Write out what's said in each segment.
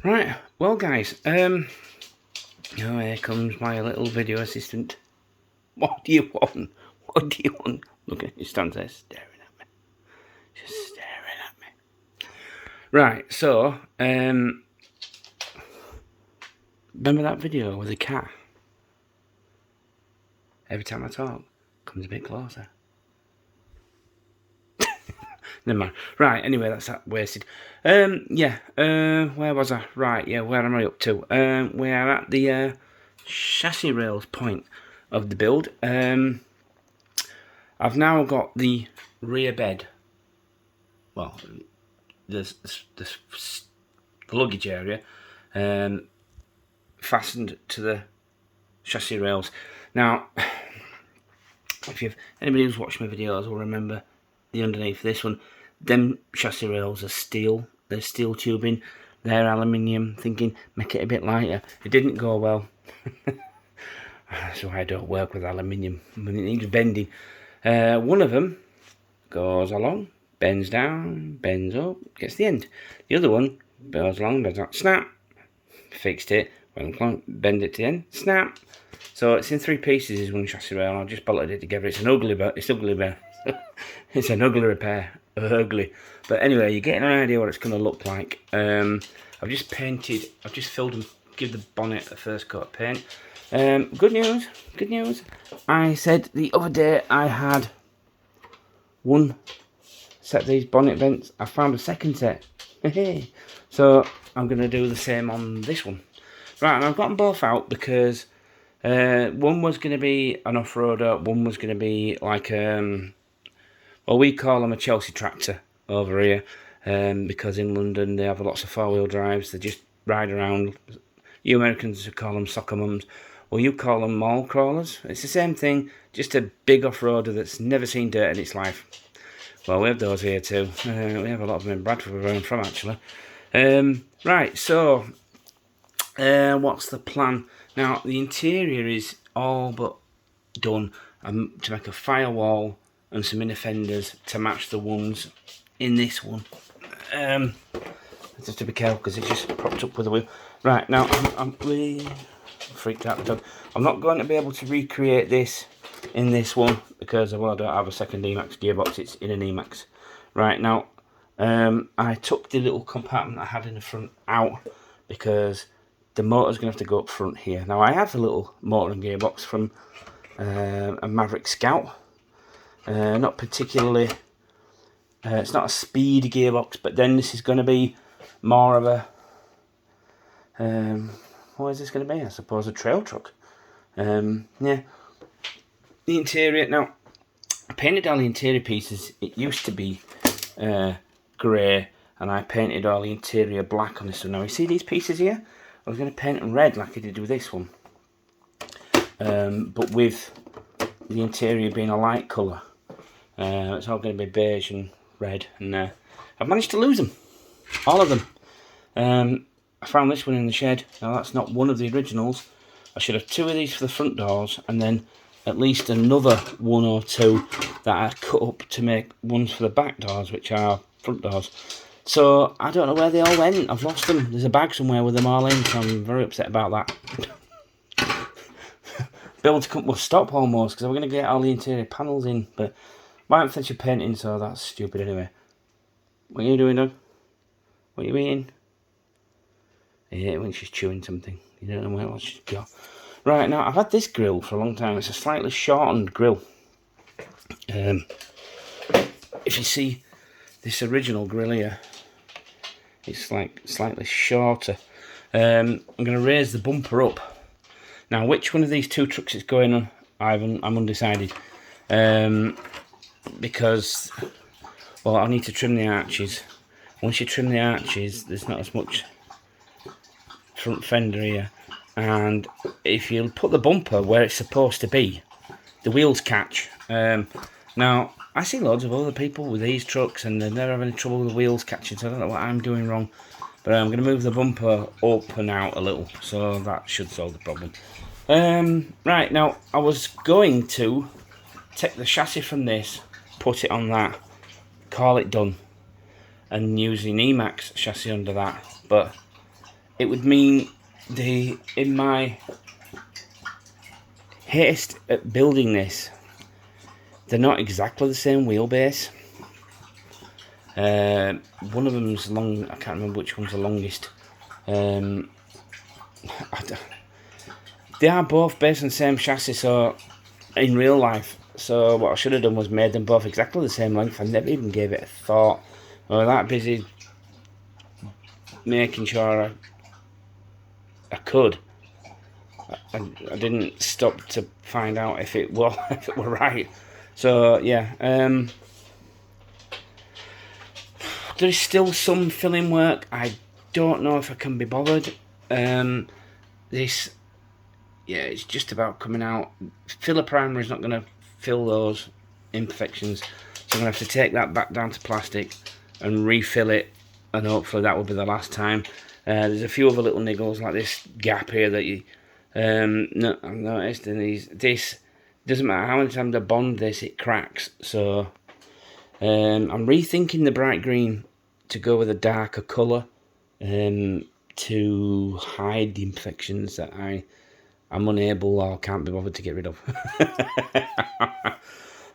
Right, well guys, oh, here comes my little video assistant. What do you want? What do you want? Look at he stands there staring at me. Just staring at me. Right, so, remember that video with the cat? Every time I talk, comes a bit closer. Never mind. Right, anyway, that's that wasted. Where was I? Right, yeah, where am I up to? We are at the chassis rails point of the build. I've now got the rear bed, well, the luggage area, fastened to the chassis rails. Now, if anybody who's watched my videos will remember the underneath this one, them chassis rails are steel. They're steel tubing. They're aluminium. Thinking make it a bit lighter. It didn't go well. So I don't work with aluminium when it needs bending. One of them goes along, bends down, bends up, gets the end. The other one goes along, bends out, snap. Fixed it. Bend it to the end, snap. So it's in 3 pieces. Is one chassis rail. I just bolted it together. It's an ugly, but it's ugly, but it's an ugly repair. Ugly. But anyway, you're getting an idea what it's going to look like. I've just painted. I've just filled and give the bonnet a first coat of paint. Good news. Good news. I said the other day I had one set of these bonnet vents. I found a second set. So I'm going to do the same on this one. Right, and I've got them both out because one was going to be an off-roader, one was going to be like, well, we call them a Chelsea tractor over here, because in London they have lots of 4-wheel drives, they just ride around. You Americans call them soccer mums, well, you call them mall crawlers. It's the same thing, just a big off-roader that's never seen dirt in its life. Well, we have those here too. We have a lot of them in Bradford, where I'm from, actually. Right, so what's the plan? Now, the interior is all but done to make a firewall and some inner fenders to match the ones in this one. Just to be careful because it's just propped up with a wheel. Right, now, I'm really freaked out. I'm not going to be able to recreate this in this one because, well, I don't have a second Emax gearbox. It's in an Emax. Right, now, I took the little compartment I had in the front out because the motor's going to have to go up front here. Now, I have a little motor and gearbox from a Maverick Scout. Not particularly, it's not a speed gearbox, but then this is going to be more of a, what is this going to be? I suppose a trail truck. Yeah. The interior, now, I painted all the interior pieces. It used to be grey, and I painted all the interior black on this one. Now, you see these pieces here? I was going to paint them red like I did with this one, but with the interior being a light colour. It's all going to be beige and red, and I've managed to lose them, all of them. I found this one in the shed. Now that's not one of the originals. I should have 2 of these for the front doors, and then at least another 1 or 2 that I cut up to make ones for the back doors, which are front doors. So I don't know where they all went. I've lost them. There's a bag somewhere with them all in, so I'm very upset about that. Build will stop almost because I'm going to get all the interior panels in, but I haven't finished painting, so that's stupid anyway. What are you doing, Doug? What are you eating? I hate it when she's chewing something. You don't know where else she's got. Right, now I've had this grill for a long time. It's a slightly shortened grill. If you see this original grill here, it's like slightly shorter. I'm going to raise the bumper up. Now, which one of these 2 trucks it's going on, I'm undecided. Because, well, I need to trim the arches. Once you trim the arches, there's not as much front fender here. And if you put the bumper where it's supposed to be, the wheels catch. Now, I see loads of other people with these trucks and they're never having trouble with the wheels catching, so I don't know what I'm doing wrong. But I'm going to move the bumper up and out a little, so that should solve the problem. Right, now, I was going to take the chassis from this, put it on that, call it done, and use the Emax chassis under that, but it would mean in my haste at building this, they're not exactly the same wheelbase. One of them's long, I can't remember which one's the longest. They are both based on the same chassis, so in real life. So what I should have done was made them both exactly the same length. I never even gave it a thought. I was that busy making sure I could. I didn't stop to find out if it were right. So yeah, there's still some filling work. I don't know if I can be bothered. This, yeah, it's just about coming out. Filler primer is not going to fill those imperfections, so I'm going to have to take that back down to plastic and refill it, and hopefully that will be the last time. There's a few other little niggles like this gap here that you no, I've noticed in these. This doesn't matter how many times I bond this, it cracks. So I'm rethinking the bright green to go with a darker colour to hide the imperfections that I'm unable or can't be bothered to get rid of.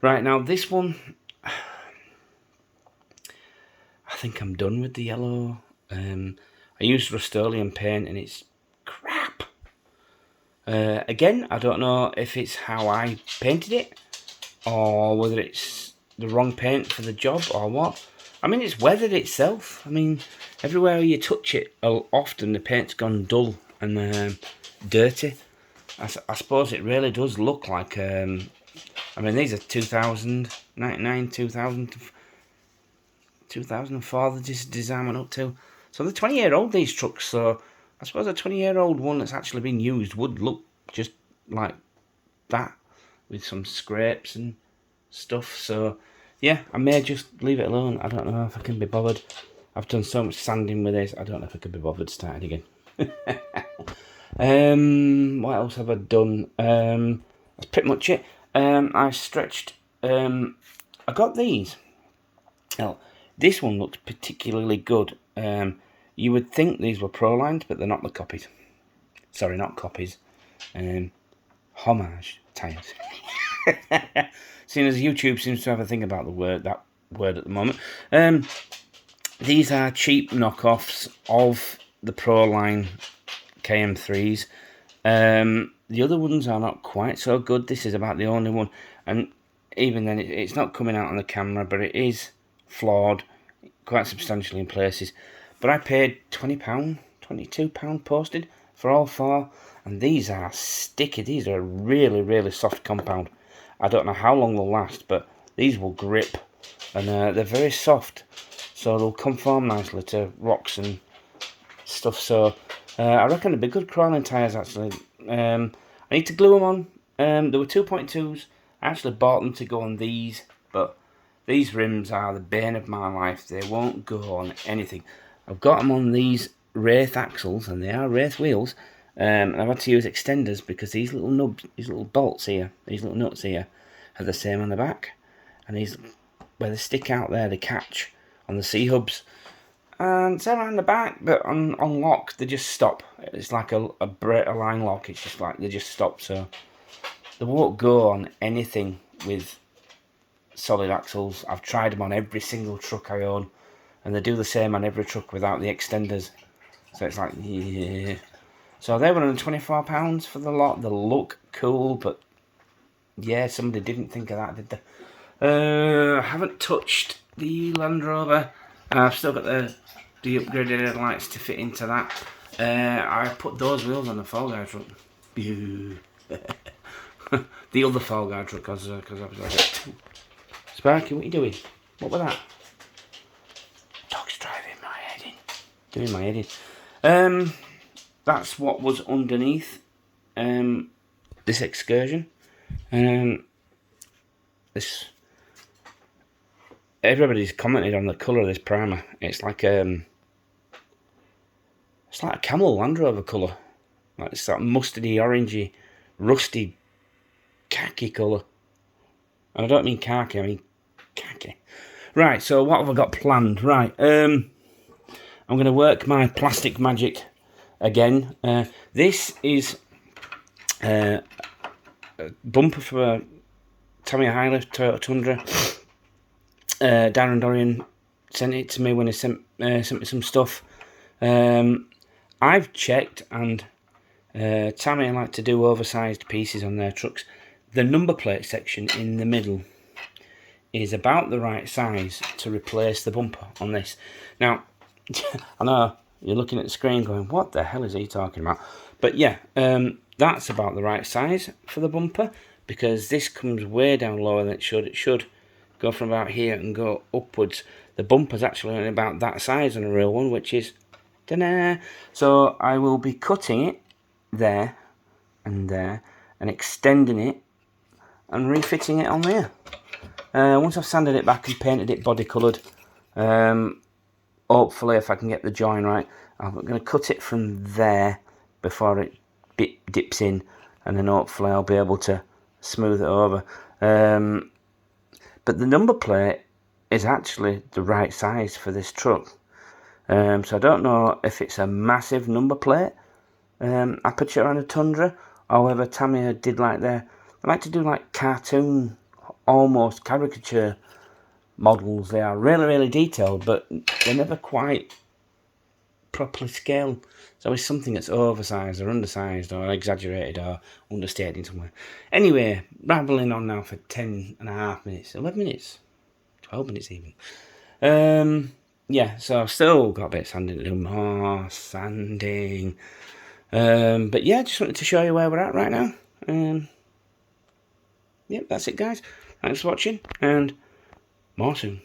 Right, now this one, I think I'm done with the yellow. I used Rust-Oleum paint and it's crap. Again, I don't know if it's how I painted it or whether it's the wrong paint for the job or what. I mean, it's weathered itself. I mean, everywhere you touch it, often the paint's gone dull and dirty. I suppose it really does look like, I mean, these are 99, 2000, 2004 the design went up to. So they're 20-year-old, these trucks, so I suppose a 20-year-old one that's actually been used would look just like that, with some scrapes and stuff. So yeah, I may just leave it alone. I don't know if I can be bothered. I've done so much sanding with this, I don't know if I could be bothered starting again. What else have I done? That's pretty much it. I stretched, I got these. Now, this one looks particularly good. You would think these were Pro-lined, but they're not the copies. Sorry, not copies. Homage tyres. Seeing as YouTube seems to have a thing about that word at the moment. These are cheap knockoffs of the Pro-line KM3s. The other ones are not quite so good. This is about the only one. And even then, it's not coming out on the camera, but it is flawed quite substantially in places. But I paid £20, £22 posted for all four, and these are sticky. These are really, really soft compound. I don't know how long they'll last, but these will grip, and they're very soft, so they'll conform nicely to rocks and stuff. So I reckon they'll be good crawling tyres actually. I need to glue them on. There were 2.2s. I actually bought them to go on these, but these rims are the bane of my life. They won't go on anything. I've got them on these Wraith axles, and they are Wraith wheels. And I've had to use extenders because these little nubs, these little bolts here, these little nuts here, are the same on the back. And these, where they stick out there, they catch on the C-hubs. And same around the back, but on lock, they just stop. It's like a line lock. It's just like they just stop. So they won't go on anything with solid axles. I've tried them on every single truck I own, and they do the same on every truck without the extenders. So it's like, yeah. So they were £24 for the lot. They look cool, but yeah, somebody didn't think of that, did they? I haven't touched the Land Rover. I've still got the upgraded headlights to fit into that. I put those wheels on the Fall Guy truck. The other Fall Guy truck, because I was like, Sparky, what are you doing? What was that? Dog's driving my head in. Doing my head in. That's what was underneath this Excursion. Everybody's commented on the colour of this primer. It's like a camel Land Rover colour. Like it's that mustardy, orangey, rusty, khaki colour. And I don't mean khaki, I mean khaki. Right, so what have I got planned? Right, I'm going to work my plastic magic again. This is a bumper for a Tamiya Highlift Toyota Tundra. Darren Dorian sent it to me when he sent me some stuff. I've checked, and Tamiya like to do oversized pieces on their trucks. The number plate section in the middle is about the right size to replace the bumper on this. Now, I know you're looking at the screen going, what the hell is he talking about? But yeah, that's about the right size for the bumper, because this comes way down lower than it should. It should go from about here and go upwards. The bumper's actually only about that size on a real one, which is ta-da! So I will be cutting it there and extending it and refitting it on there. Once I've sanded it back and painted it body coloured, hopefully if I can get the join right, I'm going to cut it from there before it dips in, and then hopefully I'll be able to smooth it over. But the number plate is actually the right size for this truck. So I don't know if it's a massive number plate aperture on a Tundra, or whether Tamiya did they like to do like cartoon, almost caricature models. They are really, really detailed, but they're never quite properly scaled. It's always something that's oversized or undersized or exaggerated or understated somewhere. Anyway, rambling on now for 10.5 minutes, 11 minutes, 12 minutes even. Yeah, so I've still got a bit of sanding to do, more sanding. But yeah, just wanted to show you where we're at right now. Yep, that's it, guys. Thanks for watching, and more soon.